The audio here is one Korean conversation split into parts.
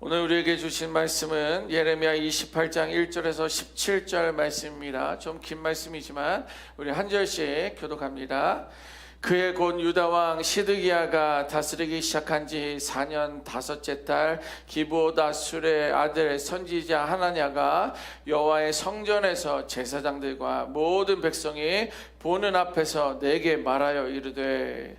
오늘 우리에게 주신 말씀은 예레미야 28장 1절에서 17절 말씀입니다. 좀 긴 말씀이지만 우리 한 절씩 교독합니다. 그의 곧 유다 왕 시드기야가 다스리기 시작한 지 4년 다섯째 달 기브옷 아술의 아들 선지자 하나냐가 여호와의 성전에서 제사장들과 모든 백성이 보는 앞에서 내게 말하여 이르되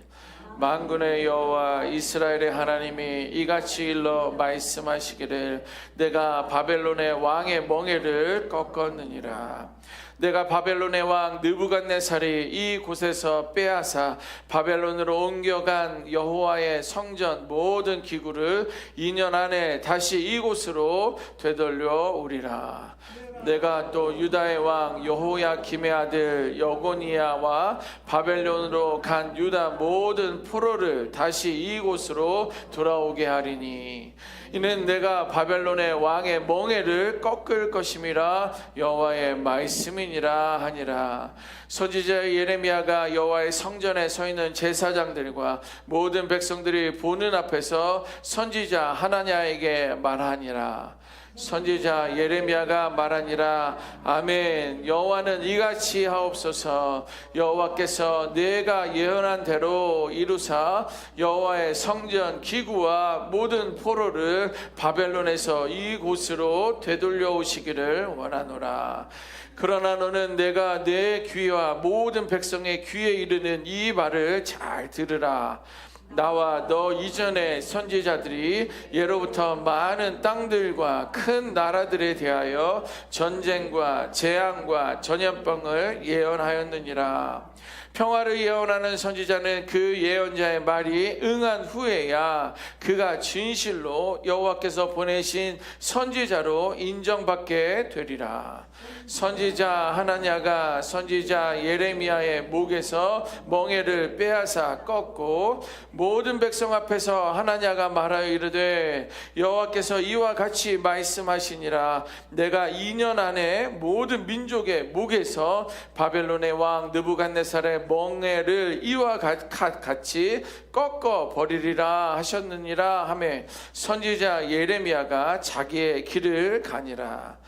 만군의 여호와 이스라엘의 하나님이 이같이 일러 말씀하시기를 내가 바벨론의 왕의 멍에를 꺾었느니라. 내가 바벨론의 왕 느부갓네살이 이 곳에서 빼앗아 바벨론으로 옮겨간 여호와의 성전 모든 기구를 2년 안에 다시 이곳으로 되돌려 오리라. 내가 또 유다의 왕 여호야김의 아들 여고니야와 바벨론으로 간 유다 모든 포로를 다시 이곳으로 돌아오게 하리니 이는 내가 바벨론의 왕의 멍에를 꺾을 것임이라 여호와의 말씀이니라 하니라. 선지자 예레미야가 여호와의 성전에 서 있는 제사장들과 모든 백성들이 보는 앞에서 선지자 하나냐에게 말하니라. 선지자 예레미야가 말하니라. 아멘. 여호와는 이같이 하옵소서. 여호와께서 내가 예언한 대로 이루사 여호와의 성전 기구와 모든 포로를 바벨론에서 이곳으로 되돌려 오시기를 원하노라. 그러나 너는 내가 내 귀와 모든 백성의 귀에 이르는 이 말을 잘 들으라. 나와 너 이전의 선지자들이 예로부터 많은 땅들과 큰 나라들에 대하여 전쟁과 재앙과 전염병을 예언하였느니라. 평화를 예언하는 선지자는 그 예언자의 말이 응한 후에야 그가 진실로 여호와께서 보내신 선지자로 인정받게 되리라. 선지자 하나냐가 선지자 예레미야의 목에서 멍에를 빼앗아 꺾고 모든 백성 앞에서 하나냐가 말하여 이르되 여호와께서 이와 같이 말씀하시니라. 내가 2년 안에 모든 민족의 목에서 바벨론의 왕 느부갓네살의 멍에를 이와 같이 꺾어 버리리라 하셨느니라 하며 선지자 예레미야가 자기의 길을 가니라.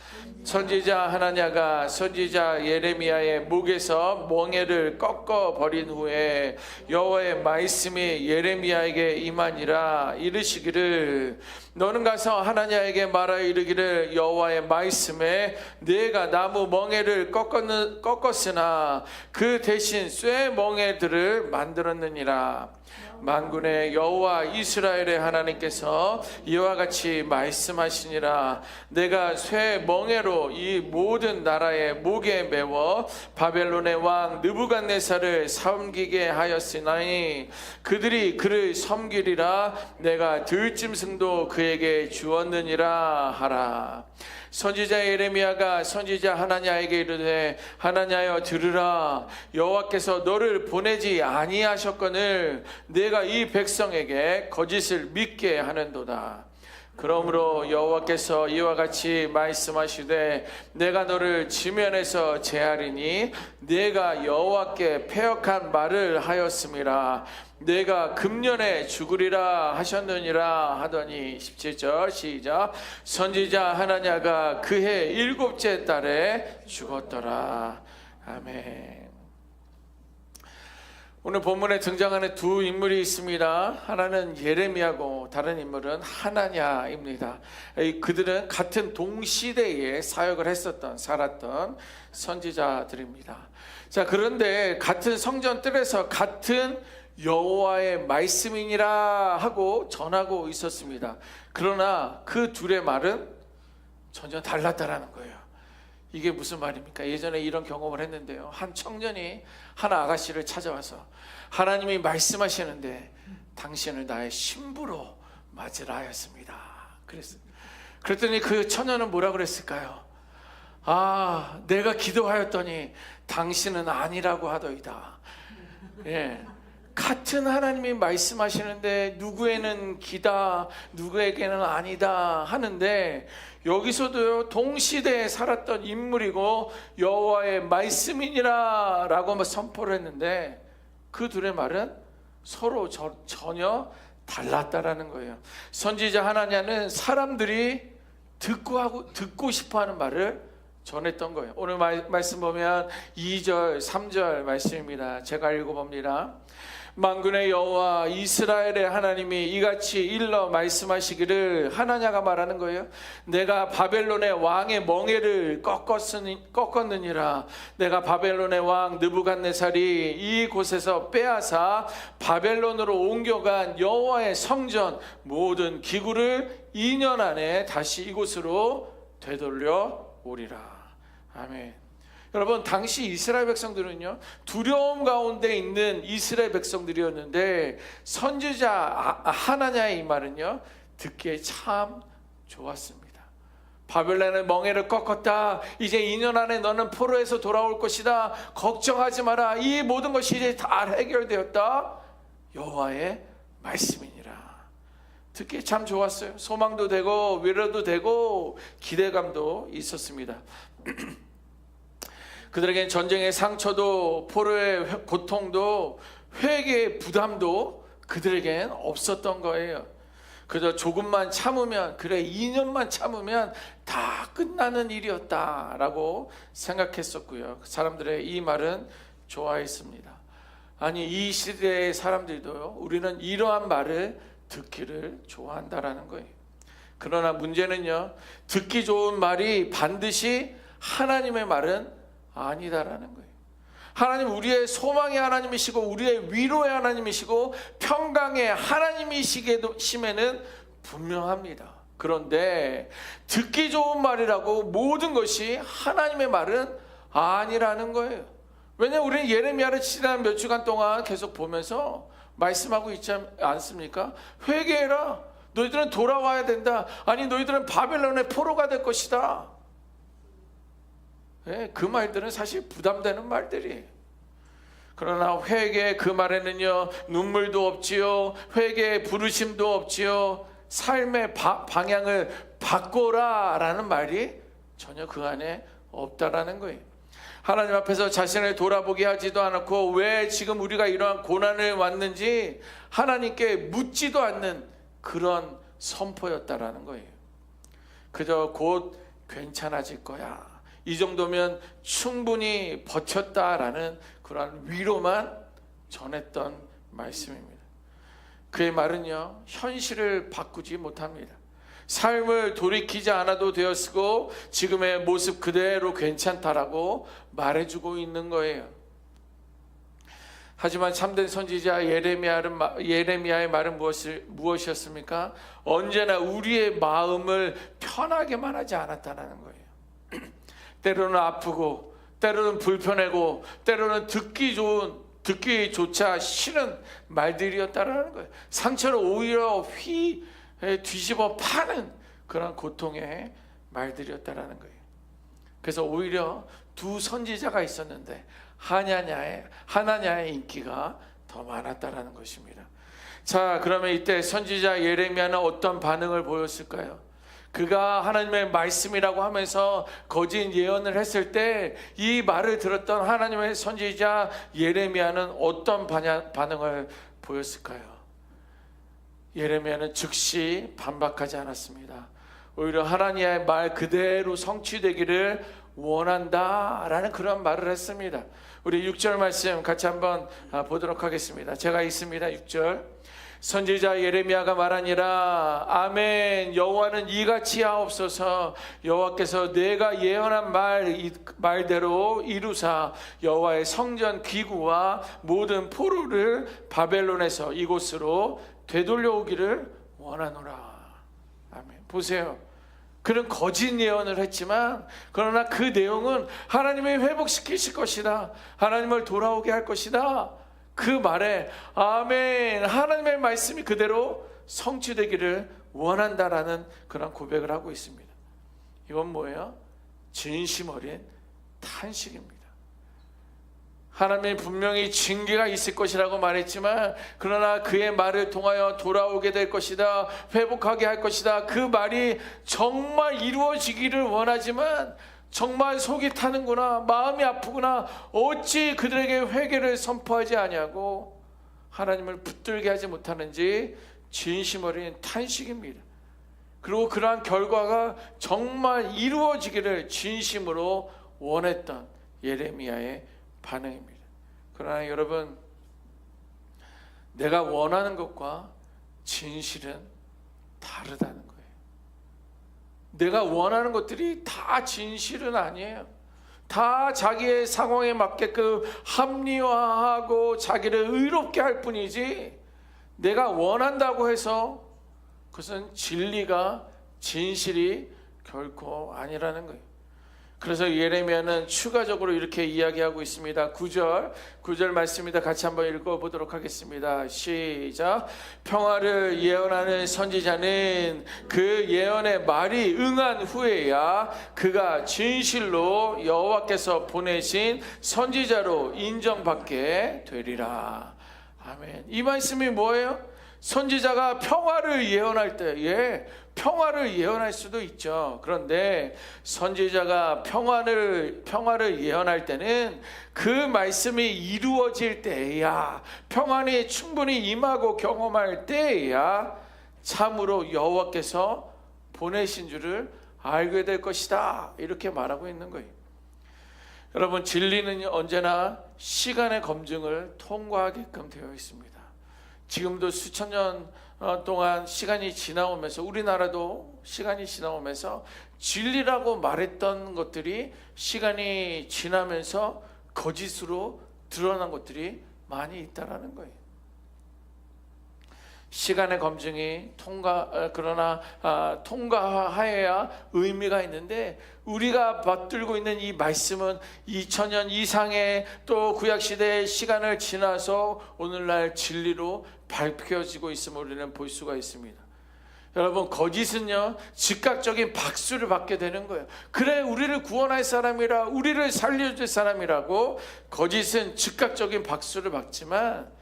선지자 하나냐가 선지자 예레미야의 목에서 멍에를 꺾어 버린 후에 여호와의 말씀이 예레미야에게 임하니라. 이르시기를 너는 가서 하나냐에게 말하여 이르기를 여호와의 말씀에 내가 나무 멍에를 꺾었으나 그 대신 쇠 멍에들을 만들었느니라. 만군의 여호와 이스라엘의 하나님께서 이와 같이 말씀하시니라. 내가 쇠 멍에로 이 모든 나라의 목에 메워 바벨론의 왕 느부갓네살을 섬기게 하였으나니 그들이 그를 섬기리라. 내가 들짐승도 그에게 주었느니라 하라. 선지자 예레미야가 선지자 하나냐에게 이르되 하나냐여 들으라. 여호와께서 너를 보내지 아니하셨거늘 내가 이 백성에게 거짓을 믿게 하는도다. 그러므로 여호와께서 이와 같이 말씀하시되 내가 너를 지면에서 제하리니 내가 여호와께 패역한 말을 하였음이라. 내가 금년에 죽으리라 하셨느니라 하더니 17절 시작. 선지자 하나냐가 그해 7째 달에 죽었더라. 아멘. 오늘 본문에 등장하는 두 인물이 있습니다. 하나는 예레미야고 다른 인물은 하나냐입니다. 그들은 같은 동시대에 사역을 했었던 살았던 선지자들입니다. 자, 그런데 같은 성전 뜰에서 같은 여호와의 말씀이니라 하고 전하고 있었습니다. 그러나 그 둘의 말은 전혀 달랐다라는 거예요. 이게 무슨 말입니까? 예전에 이런 경험을 했는데요. 한 청년이 한 아가씨를 찾아와서 하나님이 말씀하시는데 당신을 나의 신부로 맞으라 하였습니다. 그랬더니 그 처녀는 뭐라 그랬을까요? 아, 내가 기도하였더니 당신은 아니라고 하더이다. 예. 같은 하나님이 말씀하시는데 누구에는 기다, 누구에게는 아니다 하는데 여기서도요 동시대에 살았던 인물이고 여호와의 말씀이니라 라고 선포를 했는데 그 둘의 말은 서로 전혀 달랐다라는 거예요. 선지자 하나냐는 사람들이 듣고 싶어하는 말을 전했던 거예요. 오늘 말씀 보면 2절 3절 말씀입니다. 제가 읽어봅니다. 만군의 여호와 이스라엘의 하나님이 이같이 일러 말씀하시기를, 하나냐가 말하는 거예요. 내가 바벨론의 왕의 멍에를 꺾었느니라. 내가 바벨론의 왕 느부갓네살이 이곳에서 빼앗아 바벨론으로 옮겨간 여호와의 성전 모든 기구를 2년 안에 다시 이곳으로 되돌려 오리라. 아멘. 여러분, 당시 이스라엘 백성들은요, 두려움 가운데 있는 이스라엘 백성들이었는데 선지자 하나냐의 이 말은요, 듣기에 참 좋았습니다. 바벨론의 멍에를 꺾었다. 이제 2년 안에 너는 포로에서 돌아올 것이다. 걱정하지 마라. 이 모든 것이 이제 다 해결되었다. 여호와의 말씀이니라. 듣기에 참 좋았어요. 소망도 되고 위로도 되고 기대감도 있었습니다. 그들에겐 전쟁의 상처도 포로의 고통도 회개의 부담도 그들에겐 없었던 거예요. 그저 조금만 참으면, 그래 2년만 참으면 다 끝나는 일이었다라고 생각했었고요. 사람들의 이 말은 좋아했습니다. 아니, 이 시대의 사람들도요, 우리는 이러한 말을 듣기를 좋아한다라는 거예요. 그러나 문제는요, 듣기 좋은 말이 반드시 하나님의 말은 아니다라는 거예요. 하나님, 우리의 소망의 하나님이시고 우리의 위로의 하나님이시고 평강의 하나님이시심에는 분명합니다. 그런데 듣기 좋은 말이라고 모든 것이 하나님의 말은 아니라는 거예요. 왜냐하면 우리는 예레미야를 지난 몇 주간 동안 계속 보면서 말씀하고 있지 않습니까? 회개해라. 너희들은 돌아와야 된다. 아니, 너희들은 바벨론의 포로가 될 것이다. 그 말들은 사실 부담되는 말들이에요. 그러나 회개, 그 말에는요, 눈물도 없지요, 회개의 부르심도 없지요, 삶의 방향을 바꿔라 라는 말이 전혀 그 안에 없다라는 거예요. 하나님 앞에서 자신을 돌아보게 하지도 않았고, 왜 지금 우리가 이러한 고난을 왔는지 하나님께 묻지도 않는 그런 선포였다라는 거예요. 그저 곧 괜찮아질 거야, 이 정도면 충분히 버텼다라는 그런 위로만 전했던 말씀입니다. 그의 말은요, 현실을 바꾸지 못합니다. 삶을 돌이키지 않아도 되었고 지금의 모습 그대로 괜찮다라고 말해주고 있는 거예요. 하지만 참된 선지자 예레미야의 말은 무엇이었습니까? 언제나 우리의 마음을 편하게만 하지 않았다는 거예요. 때로는 아프고, 때로는 불편하고, 때로는 듣기조차 싫은 말들이었다라는 거예요. 상처를 오히려 뒤집어 파는 그런 고통의 말들이었다라는 거예요. 그래서 오히려 두 선지자가 있었는데 하나냐의 인기가 더 많았다라는 것입니다. 자, 그러면 이때 선지자 예레미야는 어떤 반응을 보였을까요? 그가 하나님의 말씀이라고 하면서 거짓 예언을 했을 때 이 말을 들었던 하나님의 선지자 예레미야는 어떤 반응을 보였을까요? 예레미야는 즉시 반박하지 않았습니다. 오히려 하나님의 말 그대로 성취되기를 원한다라는 그런 말을 했습니다. 우리 6절 말씀 같이 한번 보도록 하겠습니다. 제가 읽습니다. 6절. 선지자 예레미야가 말하니라. 아멘. 여호와는 이같이 하옵소서. 여호와께서 내가 예언한 말대로 이루사 여호와의 성전 기구와 모든 포로를 바벨론에서 이곳으로 되돌려오기를 원하노라. 아멘. 보세요. 그는 거짓 예언을 했지만 그러나 그 내용은 하나님이 회복시키실 것이다, 하나님을 돌아오게 할 것이다, 그 말에 아멘, 하나님의 말씀이 그대로 성취되기를 원한다라는 그런 고백을 하고 있습니다. 이건 뭐예요? 진심 어린 탄식입니다. 하나님이 분명히 징계가 있을 것이라고 말했지만 그러나 그의 말을 통하여 돌아오게 될 것이다, 회복하게 할 것이다, 그 말이 정말 이루어지기를 원하지만 정말 속이 타는구나, 마음이 아프구나, 어찌 그들에게 회개를 선포하지 아니하고 하나님을 붙들게 하지 못하는지 진심 어린 탄식입니다. 그리고 그러한 결과가 정말 이루어지기를 진심으로 원했던 예레미야의 반응입니다. 그러나 여러분, 내가 원하는 것과 진실은 다르다는 거예요. 내가 원하는 것들이 다 진실은 아니에요. 다 자기의 상황에 맞게끔 합리화하고 자기를 의롭게 할 뿐이지, 내가 원한다고 해서 그것은 진리가 진실이 결코 아니라는 거예요. 그래서 예레미야는 추가적으로 이렇게 이야기하고 있습니다. 9절 말씀입니다. 같이 한번 읽어보도록 하겠습니다. 시작. 평화를 예언하는 선지자는 그 예언의 말이 응한 후에야 그가 진실로 여호와께서 보내신 선지자로 인정받게 되리라. 아멘. 이 말씀이 뭐예요? 선지자가 평화를 예언할 때에 평화를 예언할 수도 있죠. 그런데 선지자가 평화를 예언할 때는 그 말씀이 이루어질 때야, 평안이 충분히 임하고 경험할 때야 참으로 여호와께서 보내신 줄을 알게 될 것이다, 이렇게 말하고 있는 거예요. 여러분, 진리는 언제나 시간의 검증을 통과하게끔 되어 있습니다. 지금도 수천 년 동안 시간이 지나오면서, 우리나라도 시간이 지나오면서 진리라고 말했던 것들이 시간이 지나면서 거짓으로 드러난 것들이 많이 있다라는 거예요. 시간의 검증이 통과하여야 의미가 있는데, 우리가 받들고 있는 이 말씀은 2000년 이상의 또 구약시대의 시간을 지나서 오늘날 진리로 밝혀지고 있음을 우리는 볼 수가 있습니다. 여러분, 거짓은요 즉각적인 박수를 받게 되는 거예요. 그래, 우리를 구원할 사람이라, 우리를 살려줄 사람이라고 거짓은 즉각적인 박수를 받지만,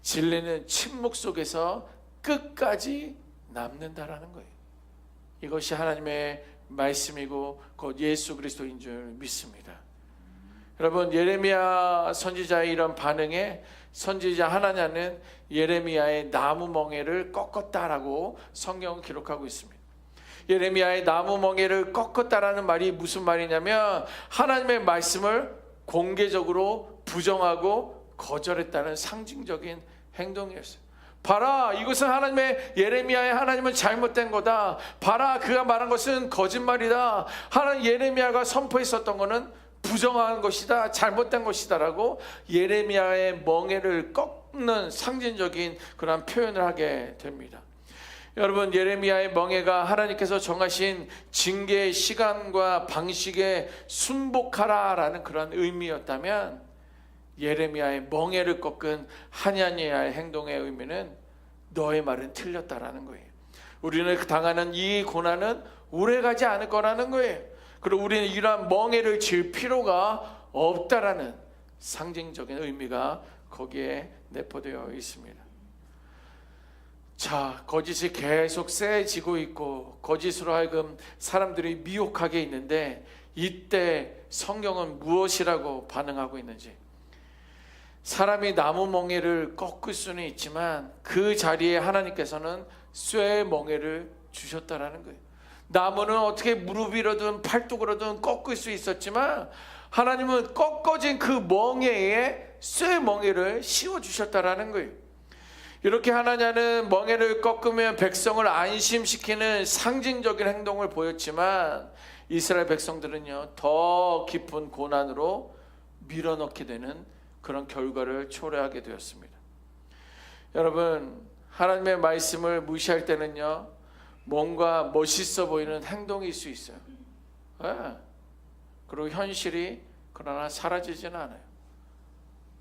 진리는 침묵 속에서 끝까지 남는다라는 거예요. 이것이 하나님의 말씀이고 곧 예수 그리스도인 줄 믿습니다. 여러분, 예레미야 선지자의 이런 반응에 선지자 하나냐는 예레미야의 나무 멍에를 꺾었다라고 성경은 기록하고 있습니다. 예레미야의 나무 멍에를 꺾었다라는 말이 무슨 말이냐면, 하나님의 말씀을 공개적으로 부정하고 거절했다는 상징적인 행동이었어요. 봐라, 이것은 하나님의, 예레미야의 하나님은 잘못된 거다. 봐라, 그가 말한 것은 거짓말이다. 하나님, 예레미야가 선포했었던 것은 부정한 것이다, 잘못된 것이다 라고 예레미야의 멍에를 꺾는 상징적인 그런 표현을 하게 됩니다. 여러분, 예레미야의 멍에가 하나님께서 정하신 징계의 시간과 방식에 순복하라라는 그런 의미였다면, 예레미야의 멍에를 꺾은 하나니야의 행동의 의미는 너의 말은 틀렸다라는 거예요. 우리는 당하는 이 고난은 오래가지 않을 거라는 거예요. 그리고 우리는 이러한 멍에를 질 필요가 없다라는 상징적인 의미가 거기에 내포되어 있습니다. 자, 거짓이 계속 세지고 있고 거짓으로 하여금 사람들이 미혹하게 있는데, 이때 성경은 무엇이라고 반응하고 있는지, 사람이 나무 멍에를 꺾을 수는 있지만 그 자리에 하나님께서는 쇠 멍에를 주셨다라는 거예요. 나무는 어떻게 무릎이로든 팔뚝으로든 꺾을 수 있었지만, 하나님은 꺾어진 그 멍에에 쇠 멍에를 씌워 주셨다라는 거예요. 이렇게 하나냐는 멍에를 꺾으면 백성을 안심시키는 상징적인 행동을 보였지만, 이스라엘 백성들은요 더 깊은 고난으로 밀어넣게 되는 그런 결과를 초래하게 되었습니다. 여러분, 하나님의 말씀을 무시할 때는요 뭔가 멋있어 보이는 행동일 수 있어요. 그리고 현실이 그러나 사라지지는 않아요.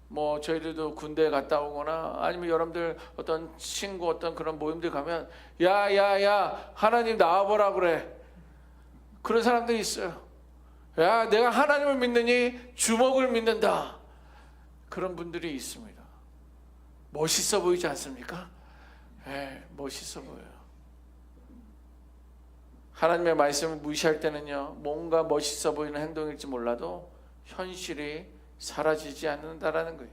뭐 저희들도 군대 갔다 오거나 아니면 여러분들 어떤 친구 어떤 그런 모임들 가면 야야야 하나님 나와보라 그래, 그런 사람들이 있어요. 야, 내가 하나님을 믿느니 주먹을 믿는다, 그런 분들이 있습니다. 멋있어 보이지 않습니까? 멋있어 보여요. 하나님의 말씀을 무시할 때는요 뭔가 멋있어 보이는 행동일지 몰라도 현실이 사라지지 않는다라는 거예요.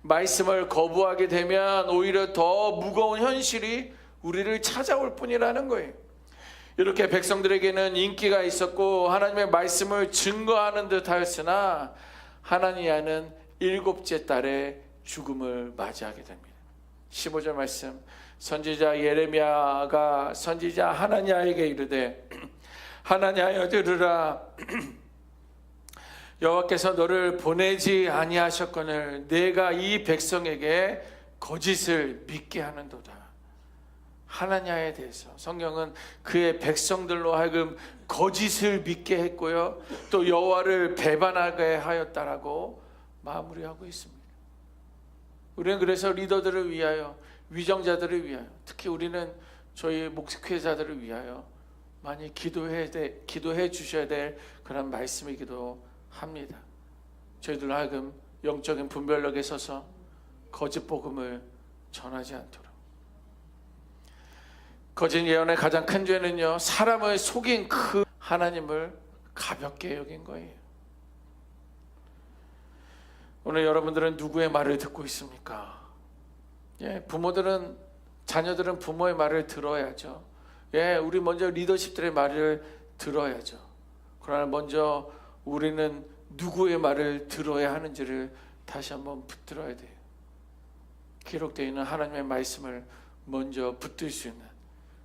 말씀을 거부하게 되면 오히려 더 무거운 현실이 우리를 찾아올 뿐이라는 거예요. 이렇게 백성들에게는 인기가 있었고 하나님의 말씀을 증거하는 듯 하였으나 하나니아는 7째 달에 죽음을 맞이하게 됩니다. 15절 말씀, 선지자 예레미야가 선지자 하나니아에게 이르되 하나니아여 들으라. 여호와께서 너를 보내지 아니하셨거늘 내가 이 백성에게 거짓을 믿게 하는도다. 하나니아에 대해서 성경은 그의 백성들로 하여금 거짓을 믿게 했고요, 또 여호와를 배반하게 하였다라고 마무리하고 있습니다. 우리는 그래서 리더들을 위하여, 위정자들을 위하여, 특히 우리는 저희 목회자들을 위하여 많이 기도해 주셔야 될 그런 말씀이기도 합니다. 저희들 하여금 영적인 분별력에 서서 거짓 복음을 전하지 않도록. 거짓 예언의 가장 큰 죄는요, 사람을 속인 그 하나님을 가볍게 여긴 거예요. 오늘 여러분들은 누구의 말을 듣고 있습니까? 부모들은, 자녀들은 부모의 말을 들어야죠. 우리 먼저 리더십들의 말을 들어야죠. 그러나 먼저 우리는 누구의 말을 들어야 하는지를 다시 한번 붙들어야 돼요. 기록되어 있는 하나님의 말씀을 먼저 붙들 수 있는,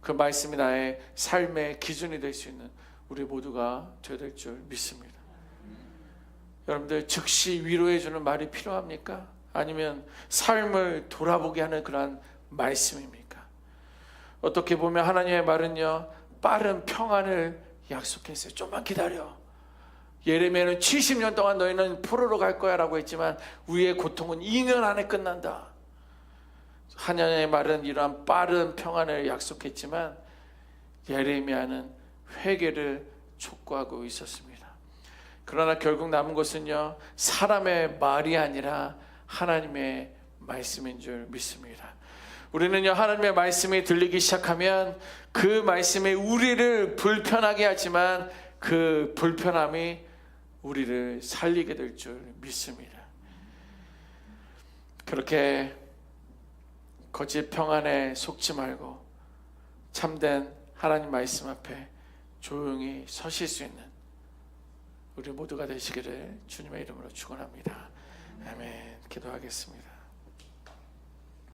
그 말씀이 나의 삶의 기준이 될 수 있는 우리 모두가 되어야 될 줄 믿습니다. 여러분들, 즉시 위로해 주는 말이 필요합니까? 아니면 삶을 돌아보게 하는 그러한 말씀입니까? 어떻게 보면 하나님의 말은요, 빠른 평안을 약속했어요. 좀만 기다려. 예레미야는 70년 동안 너희는 포로로 갈 거야 라고 했지만 우리의 고통은 2년 안에 끝난다. 하나님의 말은 이러한 빠른 평안을 약속했지만 예레미야는 회개를 촉구하고 있었습니다. 그러나 결국 남은 것은요, 사람의 말이 아니라 하나님의 말씀인 줄 믿습니다. 우리는요, 하나님의 말씀이 들리기 시작하면 그 말씀이 우리를 불편하게 하지만 그 불편함이 우리를 살리게 될 줄 믿습니다. 그렇게 거짓 평안에 속지 말고 참된 하나님 말씀 앞에 조용히 서실 수 있는 우리 모두가 되시기를 주님의 이름으로 축원합니다. 아멘. 기도하겠습니다.